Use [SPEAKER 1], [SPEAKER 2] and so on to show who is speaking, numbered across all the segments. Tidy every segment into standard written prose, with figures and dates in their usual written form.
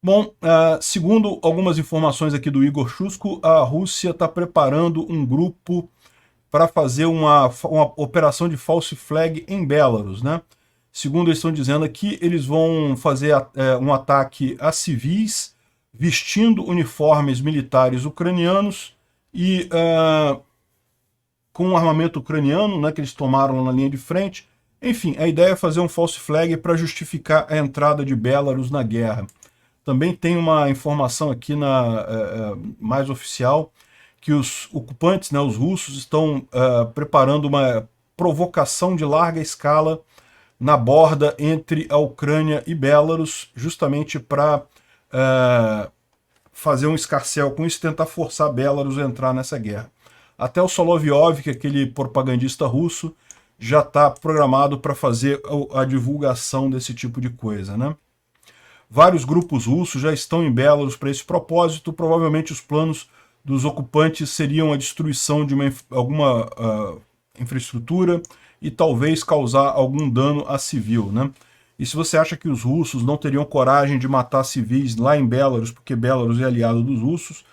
[SPEAKER 1] Bom, segundo algumas informações aqui do Igor Shusco, a Rússia está preparando um grupo para fazer uma operação de false flag em Belarus, né? Segundo eles estão dizendo aqui, eles vão fazer um ataque a civis vestindo uniformes militares ucranianos e com um armamento ucraniano, né, que eles tomaram na linha de frente. Enfim, a ideia é fazer um false flag para justificar a entrada de Belarus na guerra. Também tem uma informação aqui mais oficial que os ocupantes, né, os russos, estão preparando uma provocação de larga escala na borda entre a Ucrânia e Belarus, justamente para fazer um escarcéu com isso e tentar forçar Belarus a entrar nessa guerra. Até o Solovyov, que é aquele propagandista russo, já está programado para fazer a divulgação desse tipo de coisa, né? Vários grupos russos já estão em Belarus para esse propósito. Provavelmente os planos dos ocupantes seriam a destruição de alguma infraestrutura e talvez causar algum dano a civil, né? E se você acha que os russos não teriam coragem de matar civis lá em Belarus, porque Belarus é aliado dos russos,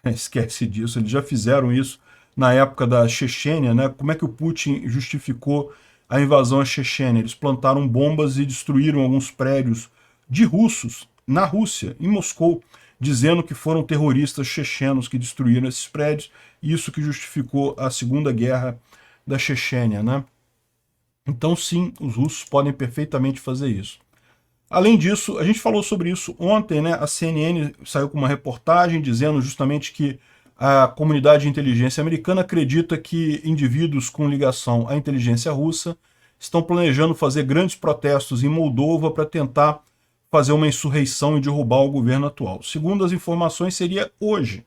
[SPEAKER 1] esquece disso, eles já fizeram isso na época da Chechênia, né? Como é que o Putin justificou a invasão à Chechênia? Eles plantaram bombas e destruíram alguns prédios de russos na Rússia, em Moscou, dizendo que foram terroristas chechenos que destruíram esses prédios, isso que justificou a Segunda Guerra da Chechênia, né? Então sim, os russos podem perfeitamente fazer isso. Além disso, a gente falou sobre isso ontem, né? A CNN saiu com uma reportagem dizendo justamente que a comunidade de inteligência americana acredita que indivíduos com ligação à inteligência russa estão planejando fazer grandes protestos em Moldova para tentar fazer uma insurreição e derrubar o governo atual. Segundo as informações, seria hoje.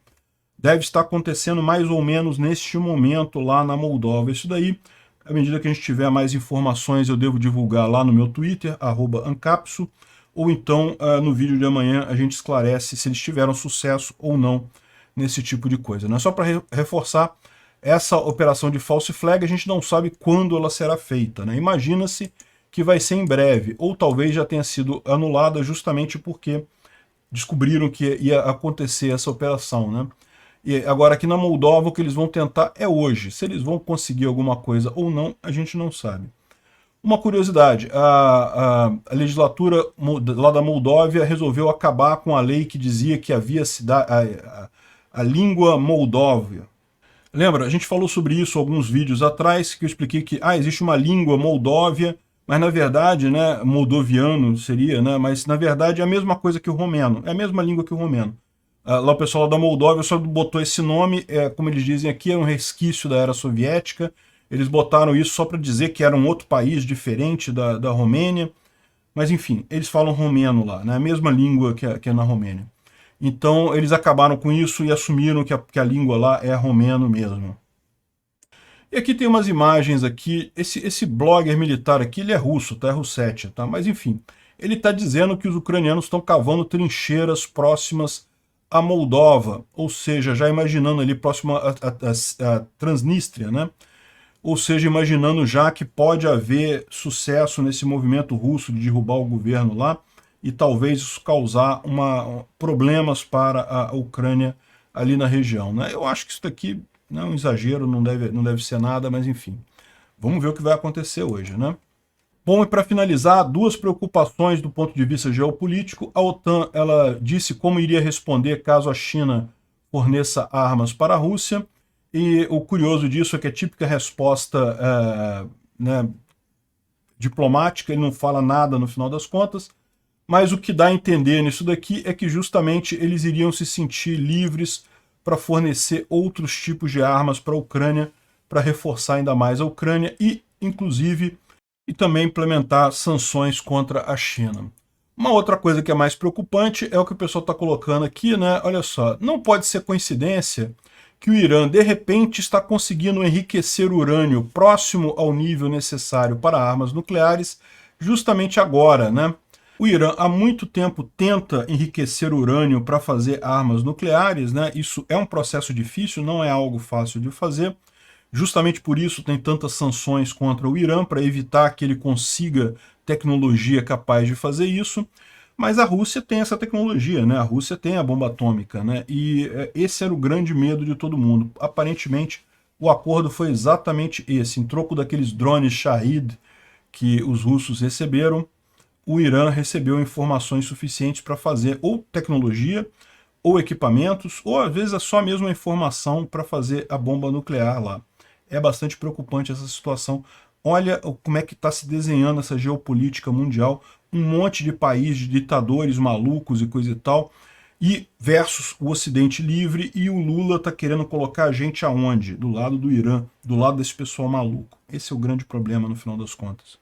[SPEAKER 1] Deve estar acontecendo mais ou menos neste momento lá na Moldova. Isso daí, à medida que a gente tiver mais informações, eu devo divulgar lá no meu Twitter, @ancapso, ou então no vídeo de amanhã a gente esclarece se eles tiveram sucesso ou não nesse tipo de coisa. Não é só para reforçar, essa operação de false flag a gente não sabe quando ela será feita, né? Imagina-se que vai ser em breve, ou talvez já tenha sido anulada justamente porque descobriram que ia acontecer essa operação, né? E agora aqui na Moldova o que eles vão tentar é hoje. Se eles vão conseguir alguma coisa ou não, a gente não sabe. Uma curiosidade, a legislatura lá da Moldóvia resolveu acabar com a lei que dizia que havia a língua moldóvia. Lembra, a gente falou sobre isso alguns vídeos atrás, que eu expliquei que existe uma língua moldóvia, mas na verdade, né, moldoviano seria, né, mas na verdade é a mesma coisa que o romeno, é a mesma língua que o romeno. Lá o pessoal da Moldóvia só botou esse nome, como eles dizem aqui, é um resquício da era soviética. Eles botaram isso só para dizer que era um outro país diferente da Romênia. Mas enfim, eles falam romeno lá, né? A mesma língua que é na Romênia. Então eles acabaram com isso e assumiram que a língua lá é romeno mesmo. E aqui tem umas imagens aqui, esse blogger militar aqui, ele é russo, tá? É Russétia, tá? Mas enfim, ele está dizendo que os ucranianos estão cavando trincheiras próximas à Moldova, ou seja, já imaginando ali próximo a Transnistria, né? Ou seja, imaginando já que pode haver sucesso nesse movimento russo de derrubar o governo lá e talvez isso causar problemas para a Ucrânia ali na região, né? Eu acho que isso daqui não é um exagero, não deve ser nada, mas enfim. Vamos ver o que vai acontecer hoje, né? Bom, e para finalizar, duas preocupações do ponto de vista geopolítico. A OTAN, ela disse como iria responder caso a China forneça armas para a Rússia. E o curioso disso é que a típica resposta né, diplomática, ele não fala nada no final das contas, mas o que dá a entender nisso daqui é que justamente eles iriam se sentir livres para fornecer outros tipos de armas para a Ucrânia, para reforçar ainda mais a Ucrânia e, inclusive, e também implementar sanções contra a China. Uma outra coisa que é mais preocupante é o que o pessoal está colocando aqui, né? Olha só, não pode ser coincidência que o Irã, de repente, está conseguindo enriquecer urânio próximo ao nível necessário para armas nucleares, justamente agora, né? O Irã há muito tempo tenta enriquecer urânio para fazer armas nucleares, né? Isso é um processo difícil, não é algo fácil de fazer. Justamente por isso tem tantas sanções contra o Irã, para evitar que ele consiga tecnologia capaz de fazer isso. Mas a Rússia tem essa tecnologia, né? A Rússia tem a bomba atômica, né? E esse era o grande medo de todo mundo. Aparentemente, o acordo foi exatamente esse. Em troco daqueles drones Shahid que os russos receberam, o Irã recebeu informações suficientes para fazer ou tecnologia, ou equipamentos, ou às vezes é só mesmo a informação para fazer a bomba nuclear lá. É bastante preocupante essa situação. Olha como é que está se desenhando essa geopolítica mundial, um monte de países, ditadores malucos e coisa e tal, e versus o Ocidente livre, e o Lula está querendo colocar a gente aonde? Do lado do Irã, do lado desse pessoal maluco. Esse é o grande problema no final das contas.